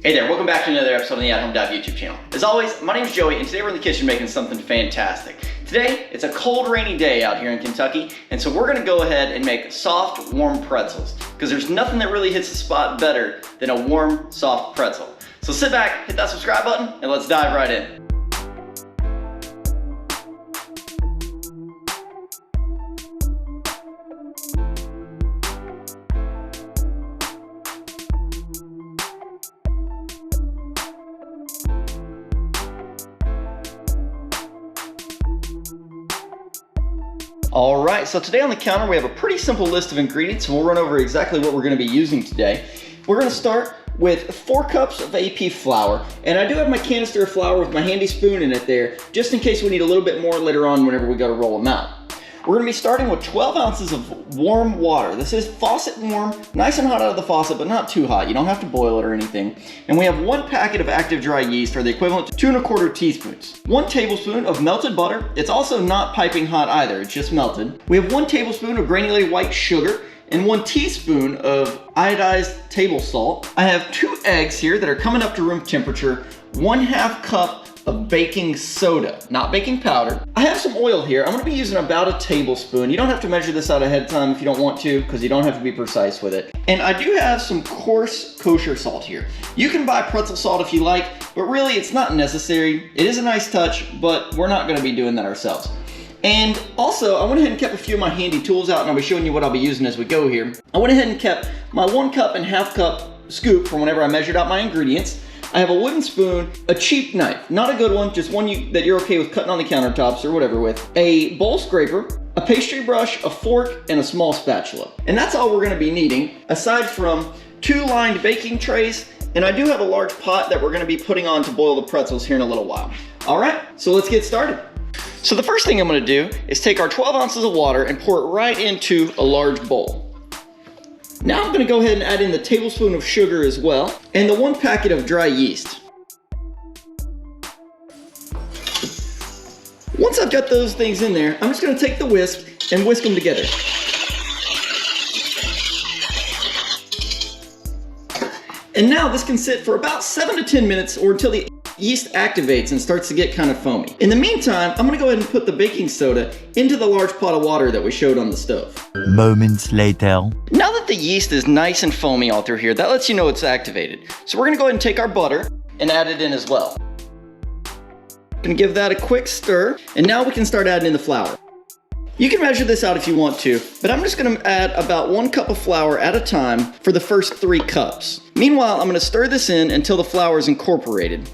Hey there, welcome back to another episode on the athomedive YouTube channel. As always, my name is Joey, and today we're in the kitchen making something fantastic. Today, it's a cold, rainy day out here in Kentucky, and so we're gonna go ahead and make soft, warm pretzels, because there's nothing that really hits the spot better than a warm, soft pretzel. So sit back, hit that subscribe button, and let's dive right in. All right, so today on the counter we have a pretty simple list of ingredients, and we'll run over exactly what we're going to be using today. We're going to start with 4 cups of AP flour, and I do have my canister of flour with my handy spoon in it there, just in case we need a little bit more later on whenever we go to roll them out. We're going to be starting with 12 ounces of warm water. This is faucet warm, nice and hot out of the faucet, but not too hot. You don't have to boil it or anything. And we have 1 packet of Active Dry Yeast, or the equivalent to 2 1/4 teaspoons. 1 tablespoon of melted butter. It's also not piping hot either, it's just melted. We have 1 tablespoon of granulated white sugar and 1 teaspoon of iodized table salt. I have 2 eggs here that are coming up to room temperature, 1/2 cup of baking soda, not baking powder. I have some oil here. I'm gonna be using about a tablespoon. You don't have to measure this out ahead of time if you don't want to, because you don't have to be precise with it. And I do have some coarse kosher salt here. You can buy pretzel salt if you like, but really it's not necessary. It is a nice touch, but we're not gonna be doing that ourselves. And also, I went ahead and kept a few of my handy tools out, and I'll be showing you what I'll be using as we go here. I went ahead and kept my 1 cup and 1/2 cup scoop from whenever I measured out my ingredients. I have a wooden spoon, a cheap knife, not a good one, just one that you're okay with cutting on the countertops or whatever with, a bowl scraper, a pastry brush, a fork, and a small spatula. And that's all we're gonna be needing, aside from 2 lined baking trays, and I do have a large pot that we're gonna be putting on to boil the pretzels here in a little while. All right, so let's get started. So the first thing I'm gonna do is take our 12 ounces of water and pour it right into a large bowl. Now I'm gonna go ahead and add in the tablespoon of sugar as well, and the 1 packet of dry yeast. Once I've got those things in there, I'm just gonna take the whisk and whisk them together. And now this can sit for about 7 to 10 minutes, or until the yeast activates and starts to get kind of foamy. In the meantime, I'm gonna go ahead and put the baking soda into the large pot of water that we showed on the stove. Moments later. Now that the yeast is nice and foamy all through here, that lets you know it's activated. So we're gonna go ahead and take our butter and add it in as well. Gonna give that a quick stir, and now we can start adding in the flour. You can measure this out if you want to, but I'm just gonna add about 1 cup of flour at a time for the first 3 cups. Meanwhile, I'm gonna stir this in until the flour is incorporated.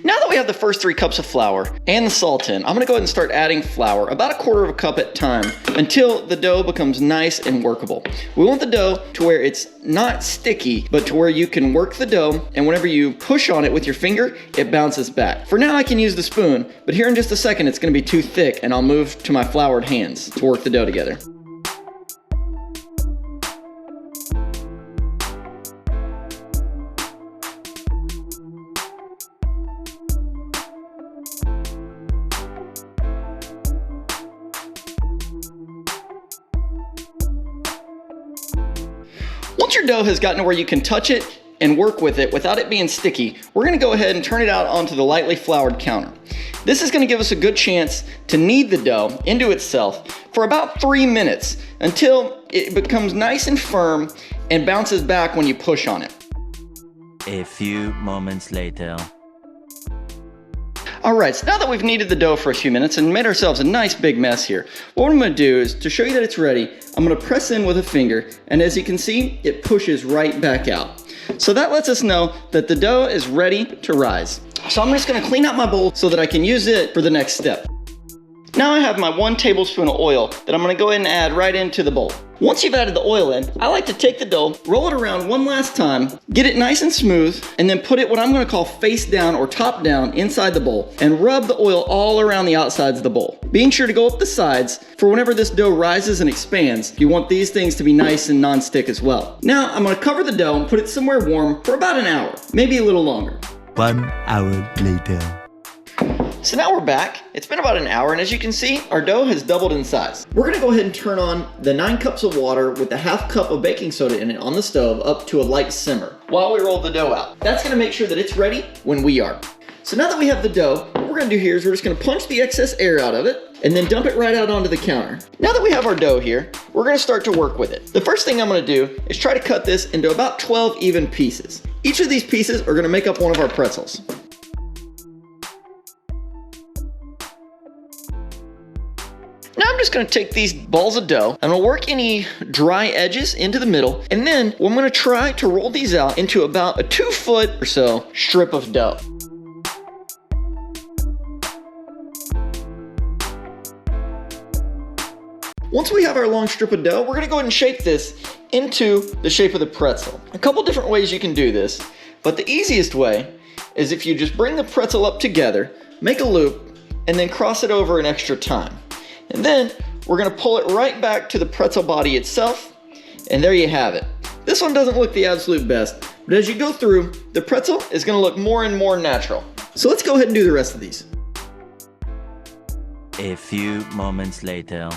Now that we have the first 3 cups of flour and the salt in, I'm gonna go ahead and start adding flour, about 1/4 cup at a time, until the dough becomes nice and workable. We want the dough to where it's not sticky, but to where you can work the dough, and whenever you push on it with your finger, it bounces back. For now I can use the spoon, but here in just a second it's gonna be too thick, and I'll move to my floured hands to work the dough together. Once your dough has gotten to where you can touch it and work with it without it being sticky, we're gonna go ahead and turn it out onto the lightly floured counter. This is gonna give us a good chance to knead the dough into itself for about 3 minutes until it becomes nice and firm and bounces back when you push on it. A few moments later. All right, so now that we've kneaded the dough for a few minutes and made ourselves a nice big mess here, what I'm gonna do is, to show you that it's ready, I'm gonna press in with a finger, and as you can see, it pushes right back out. So that lets us know that the dough is ready to rise. So I'm just gonna clean out my bowl so that I can use it for the next step. Now I have my 1 tablespoon of oil that I'm gonna go ahead and add right into the bowl. Once you've added the oil in, I like to take the dough, roll it around one last time, get it nice and smooth, and then put it what I'm gonna call face down or top down inside the bowl, and rub the oil all around the outsides of the bowl. Being sure to go up the sides, for whenever this dough rises and expands, you want these things to be nice and non-stick as well. Now I'm gonna cover the dough and put it somewhere warm for about an hour, maybe a little longer. 1 hour later. So now we're back. It's been about an hour, and as you can see, our dough has doubled in size. We're gonna go ahead and turn on the 9 cups of water with the ½ cup of baking soda in it on the stove up to a light simmer while we roll the dough out. That's gonna make sure that it's ready when we are. So now that we have the dough, what we're gonna do here is we're just gonna punch the excess air out of it and then dump it right out onto the counter. Now that we have our dough here, we're gonna start to work with it. The first thing I'm gonna do is try to cut this into about 12 even pieces. Each of these pieces are gonna make up one of our pretzels. Now I'm just gonna take these balls of dough, I'm gonna work any dry edges into the middle, and then I'm gonna try to roll these out into about a 2 foot or so strip of dough. Once we have our long strip of dough, we're gonna go ahead and shape this into the shape of the pretzel. A couple different ways you can do this, but the easiest way is if you just bring the pretzel up together, make a loop, and then cross it over an extra time. And then we're gonna pull it right back to the pretzel body itself, and there you have it. This one doesn't look the absolute best, but as you go through, the pretzel is gonna look more and more natural. So let's go ahead and do the rest of these. A few moments later.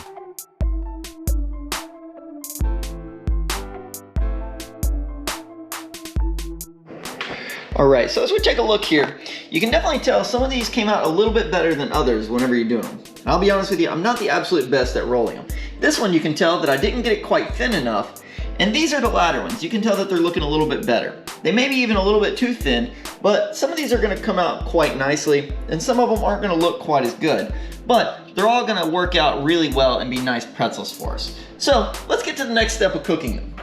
All right, so as we take a look here, you can definitely tell some of these came out a little bit better than others whenever you're doing them. And I'll be honest with you, I'm not the absolute best at rolling them. This one you can tell that I didn't get it quite thin enough, and these are the latter ones. You can tell that they're looking a little bit better. They may be even a little bit too thin, but some of these are gonna come out quite nicely, and some of them aren't gonna look quite as good. But they're all gonna work out really well and be nice pretzels for us. So let's get to the next step of cooking them.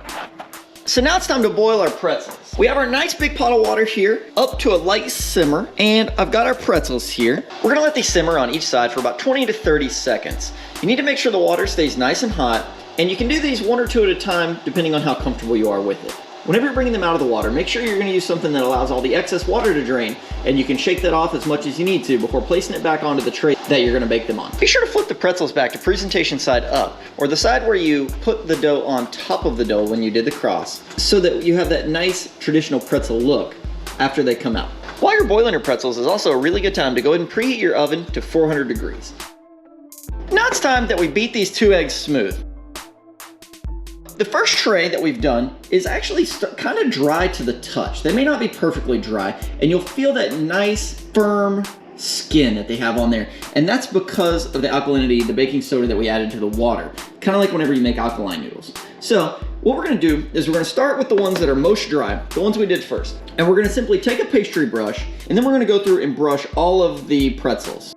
So now it's time to boil our pretzels. We have our nice big pot of water here up to a light simmer, and I've got our pretzels here. We're gonna let these simmer on each side for about 20 to 30 seconds. You need to make sure the water stays nice and hot, and you can do these 1 or 2 at a time depending on how comfortable you are with it. Whenever you're bringing them out of the water, make sure you're gonna use something that allows all the excess water to drain, and you can shake that off as much as you need to before placing it back onto the tray that you're gonna bake them on. Be sure to flip the pretzels back to presentation side up, or the side where you put the dough on top of the dough when you did the cross, so that you have that nice traditional pretzel look after they come out. While you're boiling your pretzels is also a really good time to go ahead and preheat your oven to 400 degrees. Now it's time that we beat these 2 eggs smooth. The first tray that we've done is actually kind of dry to the touch. They may not be perfectly dry, and you'll feel that nice, firm skin that they have on there. And that's because of the alkalinity, the baking soda that we added to the water. Kind of like whenever you make alkaline noodles. So what we're gonna do is we're gonna start with the ones that are most dry, the ones we did first. And we're gonna simply take a pastry brush, and then we're gonna go through and brush all of the pretzels.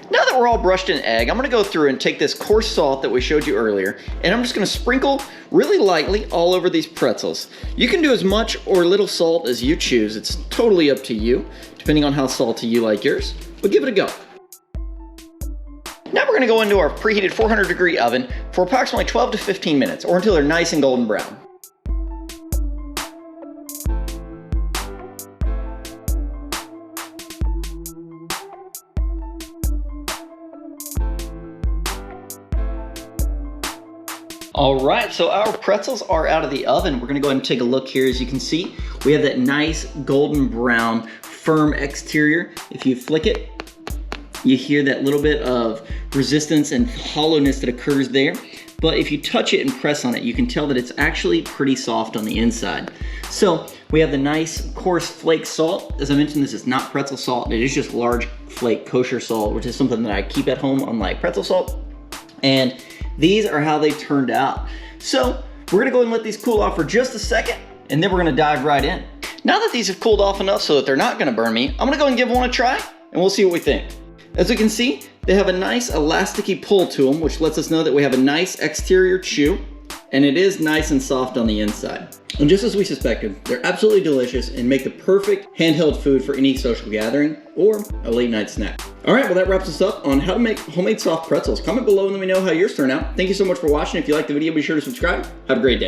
Now that we're all brushed in egg, I'm gonna go through and take this coarse salt that we showed you earlier, and I'm just gonna sprinkle really lightly all over these pretzels. You can do as much or little salt as you choose. It's totally up to you, depending on how salty you like yours, but give it a go. Now we're gonna go into our preheated 400 degree oven for approximately 12 to 15 minutes, or until they're nice and golden brown. All right, so our pretzels are out of the oven. We're gonna go ahead and take a look here. As you can see, we have that nice golden brown, firm exterior. If you flick it, you hear that little bit of resistance and hollowness that occurs there. But if you touch it and press on it, you can tell that it's actually pretty soft on the inside. So we have the nice coarse flake salt. As I mentioned, this is not pretzel salt. It is just large flake kosher salt, which is something that I keep at home, unlike pretzel salt. And these are how they turned out. So we're gonna go ahead and let these cool off for just a second, and then we're gonna dive right in. Now that these have cooled off enough so that they're not gonna burn me, I'm gonna go ahead and give one a try, and we'll see what we think. As you can see, they have a nice elasticy pull to them, which lets us know that we have a nice exterior chew, and it is nice and soft on the inside. And just as we suspected, they're absolutely delicious and make the perfect handheld food for any social gathering or a late night snack. All right, well that wraps us up on how to make homemade soft pretzels. Comment below and let me know how yours turn out. Thank you so much for watching. If you liked the video, be sure to subscribe. Have a great day.